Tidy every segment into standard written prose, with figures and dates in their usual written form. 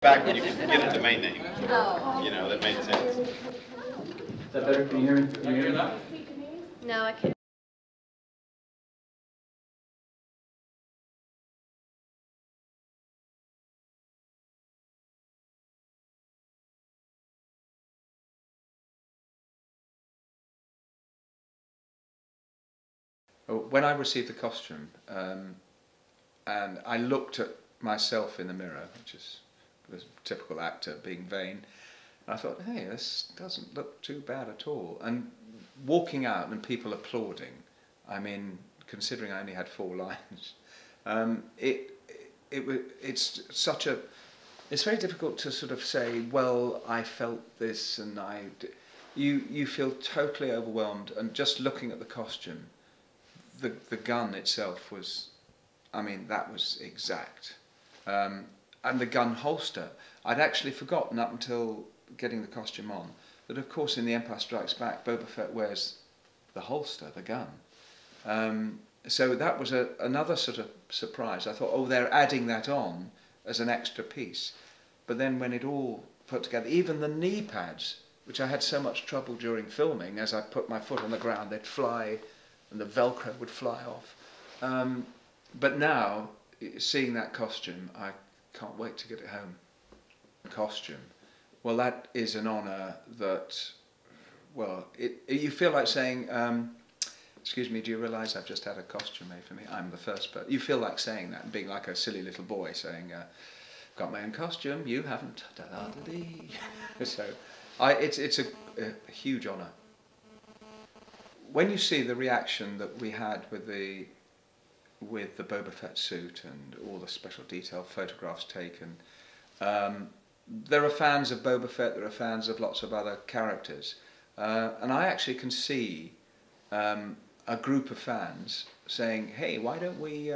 Back when you could get a domain name. You know, that made sense. Is that better? Can you hear me? Can you hear me? No, I can't. When I received the costume, and I looked at myself in the mirror, which is the typical actor being vain, and I thought, hey, this doesn't look too bad at all. And walking out and people applauding, I mean, considering I only had 4 lines, it's very difficult to sort of say, well, I felt this, and you feel totally overwhelmed, and just looking at the costume, the gun itself was, I mean, that was exact. And the gun holster, I'd actually forgotten up until getting the costume on, that of course in The Empire Strikes Back, Boba Fett wears the holster, the gun. So that was another sort of surprise. I thought, oh, they're adding that on as an extra piece. But then when it all put together, even the knee pads, which I had so much trouble during filming, as I put my foot on the ground, they'd fly and the Velcro would fly off. But now, seeing that costume, I can't wait to get it home. Costume, well, that is an honour that, well, you feel like saying, excuse me, do you realise I've just had a costume made for me? I'm the first person. You feel like saying that and being like a silly little boy saying, got my own costume, you haven't. Da-da-da-dee. So, it's a huge honour. When you see the reaction that we had with the Boba Fett suit and all the special detail photographs taken, there are fans of Boba Fett, there are fans of lots of other characters, and I actually can see a group of fans saying, hey, why don't we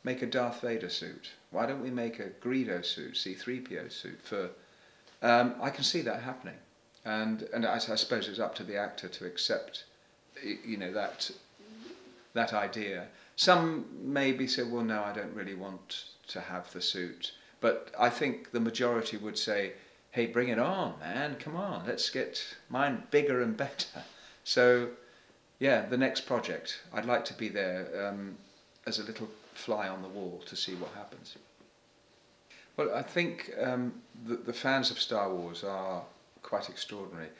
make a Darth Vader suit? Why don't we make a Greedo suit, C-3PO suit? I can see that happening, and I suppose it's up to the actor to accept, you know, that idea. Some maybe say, well, no, I don't really want to have the suit. But I think the majority would say, hey, bring it on, man, come on, let's get mine bigger and better. So, yeah, the next project, I'd like to be there as a little fly on the wall to see what happens. Well, I think the fans of Star Wars are quite extraordinary.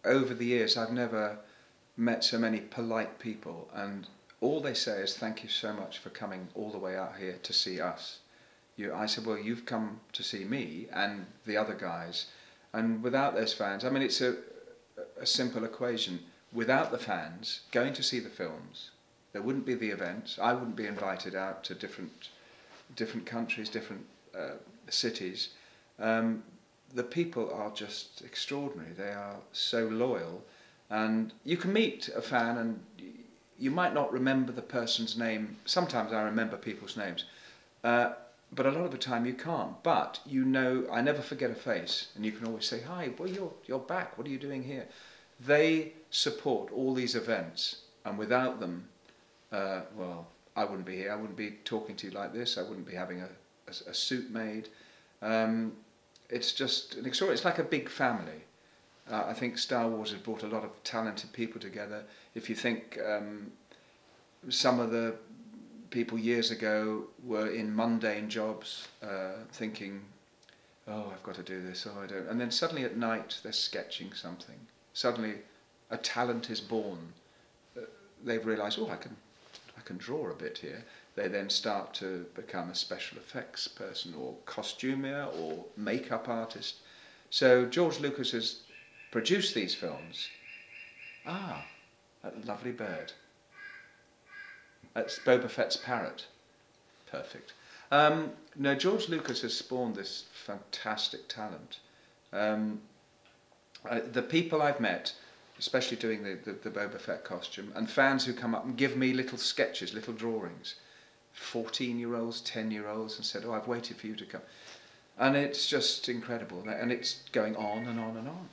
Over the years, I've never met so many polite people, and all they say is thank you so much for coming all the way out here to see us. I said, well, you've come to see me and the other guys, and without those fans, I mean, it's a simple equation. Without the fans going to see the films, there wouldn't be the events. I wouldn't be invited out to different countries, different cities. The people are just extraordinary. They are so loyal. And you can meet a fan and you might not remember the person's name. Sometimes I remember people's names, but a lot of the time you can't. But you know, I never forget a face, and you can always say, hi, well, you're back, what are you doing here? They support all these events, and without them, well, I wouldn't be here, I wouldn't be talking to you like this, I wouldn't be having a suit made. It's just an extraordinary, it's like a big family. I think Star Wars has brought a lot of talented people together. If you think some of the people years ago were in mundane jobs, thinking, oh, I've got to do this, oh, I don't. And then suddenly at night they're sketching something. Suddenly a talent is born. They've realised, oh, I can draw a bit here. They then start to become a special effects person or costumier or makeup artist. So George Lucas has produced these films. Ah, that lovely bird. That's Boba Fett's parrot. Perfect. No, George Lucas has spawned this fantastic talent. The people I've met, especially doing the Boba Fett costume, and fans who come up and give me little sketches, little drawings, 14-year-olds, 10-year-olds, and said, oh, I've waited for you to come. And it's just incredible. And it's going on and on and on.